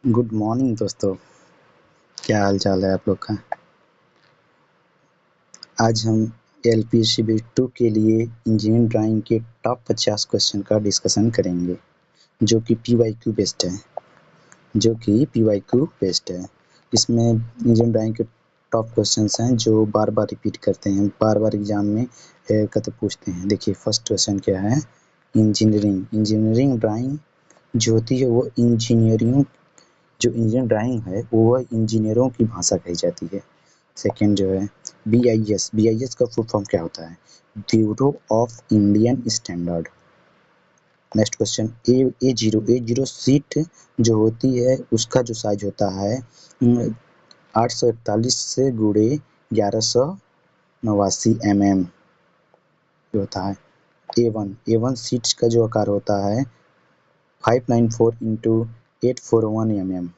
Good morning दोस्तों, क्या हाल चाल है आप लोग का। आज हम LPCB 2 के लिए इंजीनियरिंग ड्राइंग के टॉप 50 क्वेश्चन का डिस्कशन करेंगे जो कि PYQ बेस्ड है। इसमें इंजीनियरिंग ड्राइंग के टॉप क्वेश्चंस हैं जो बार बार रिपीट करते हैं, बार बार एग्जाम में पूछते हैं। देखिए फर्स्ट क्वेश्चन क्या है। इंजीनियरिंग ड्राइंग जो होती है वो इंजीनियरिंग ड्राइंग है वो इंजीनियरों की भाषा कही जाती है। सेकेंड जो है BIS का फुल फॉर्म क्या होता है? Bureau of Indian standard. Next question A0 seat जो होती है उसका जो साइज होता है 841 से गुणे 1189 mm होता है। A1 सीट का जो आकार होता है 594 इंटू 841 mm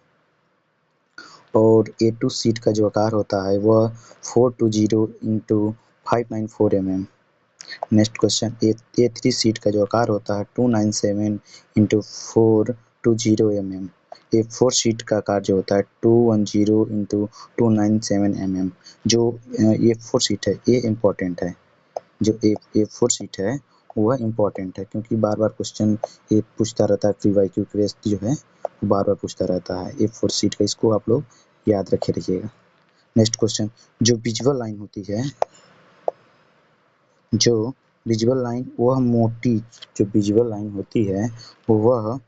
और A2 सीट का जो आकार होता है वह 420 into 594 mm। Next question A3 seat का जो आकार होता है 297 इंटू 420 mm। A4 सीट का आकार जो होता है 210 इंटू 297 mm। जो A4 सीट है ये इम्पोर्टेंट है। जो A4 सीट है वह इम्पोर्टेंट है क्योंकि बार बार क्वेश्चन ये पूछता रहता है। PYQ क्वेश्चन जो है बार बार पूछता रहता है A4 सीट का, इसको आप लोग याद रखे रहिएगा। नेक्स्ट क्वेश्चन जो विजुअल लाइन होती है वह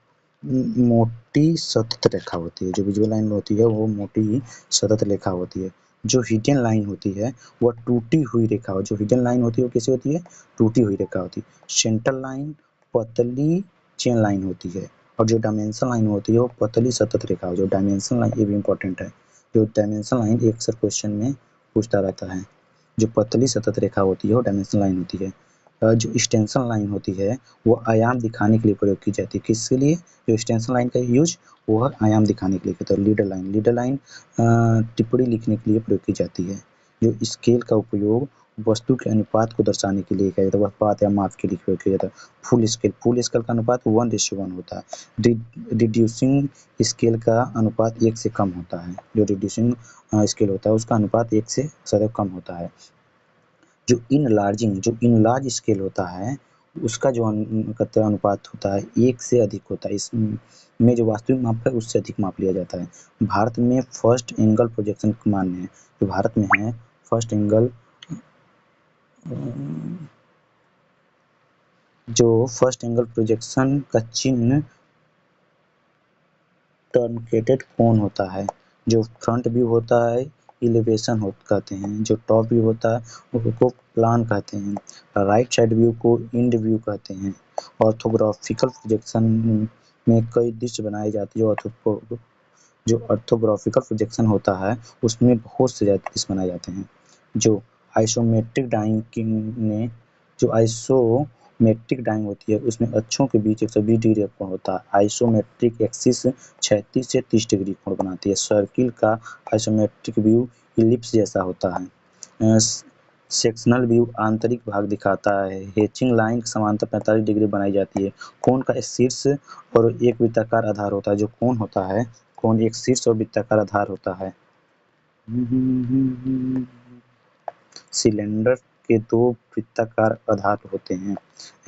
मोटी सतत रेखा होती है। जो विजुअल लाइन होती है वो मोटी सतत रेखा होती है। जो हिडन लाइन होती है वह टूटी हुई रेखा हो। जो हिडन लाइन होती है वो कैसी होती है? टूटी हुई रेखा होती है। सेंट्रल लाइन पतली चेन लाइन होती है और जो डायमेंशन लाइन होती है वो पतली सतत रेखा हो। जो डायमेंशन लाइन ये भी इम्पोर्टेंट है। जो डायमेंशन लाइन एक अक्सर क्वेश्चन में पूछता रहता है। जो पतली सतत रेखा होती है वो डायमेंशन लाइन होती है। जो एक्सटेंशन लाइन होती है वो आयाम दिखाने के लिए प्रयोग की जाती है। किसके लिए? जो एक्सटेंशन लाइन का यूज वह आयाम दिखाने के लिए होता है। लीडर लाइन टिप्पणी लिखने के लिए प्रयोग की जाती है। जो स्केल का उपयोग वस्तु के अनुपात को दर्शाने के लिए किया जाता है, वह पात या माप के लिए प्रयोग किया जाता है। फुल स्केल का अनुपात 1:1 होता है। रिड्यूसिंग स्केल का अनुपात 1 से कम होता है। जो रिड्यूसिंग स्केल होता है उसका अनुपात 1 से सदैव कम होता है। जो इनलार्ज स्केल होता है उसका जो अनुपात होता है 1 से अधिक होता है। इसमें जो वास्तविक माप है उससे अधिक माप लिया जाता है। भारत में फर्स्ट एंगल प्रोजेक्शन मान्य है। जो भारत में है फर्स्ट एंगल प्रोजेक्शन का चिन्ह ट्रंकेटेड कोण होता है। जो फ्रंट व्यू होता है इलिवेशन कहते हैं। जो टॉप व्यू होता है उसको प्लान कहते हैं। राइट साइड व्यू को इंड व्यू कहते हैं। ऑर्थोग्राफिकल प्रोजेक्शन में कई दृश्य बनाए जाते हैं। जो ऑर्थोग्राफिकल प्रोजेक्शन होता है उसमें बहुत से ज़्यादा दृश्य बनाए जाते हैं। जो आइसोमेट्रिक ड्राइंग होती है उसमें अक्षों के बीच 120 डिग्री का कोण होता है। आइसोमेट्रिक एक्सिस 36 से 30 डिग्री कोण बनाती है। सर्किल का आइसोमेट्रिक व्यू इलिप्स जैसा होता है। सेक्शनल व्यू आंतरिक भाग दिखाता है। हैचिंग लाइन समांतर 45 डिग्री बनाई जाती है। कोण का शीर्ष और एक वृत्ताकार आधार होता है। जो कोण होता है कोण एक शीर्ष और वृत्ताकार आधार होता है। सिलेंडर के 2 वृत्ताकार आधार होते हैं।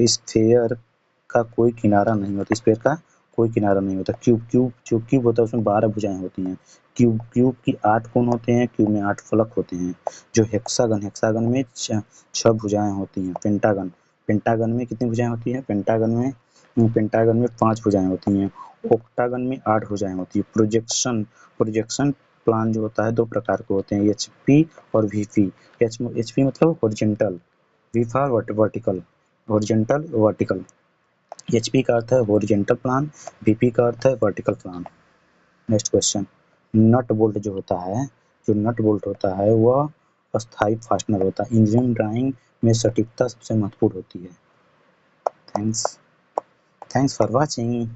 स्फेयर का कोई किनारा नहीं होता। क्यूब होता है उसमें 12 भुजाएं होती हैं। क्यूब की 8 कोण होते हैं। क्यूब में 8 फलक होते हैं। जो हेक्सागन में 6 भुजाएं होती हैं। पेंटागन में कितनी भुजाएं होती हैं? पेंटागन में 5 भुजाएं होती हैं। ऑक्टागन में 8 भुजाएं होती है। प्रोजेक्शन प्लान जो होता है 2 प्रकार के होते हैं, HP और VP। HP मतलब horizontal, VP vertical. Vertical. HP का अर्थ है हॉरिजॉन्टल प्लान, VP का अर्थ है vertical plan. Next question nut bolt होता है वह अस्थायी फास्टनर होता है। इंजीनियरिंग ड्राइंग में सटीकता सबसे महत्वपूर्ण होती है। Thanks for watching.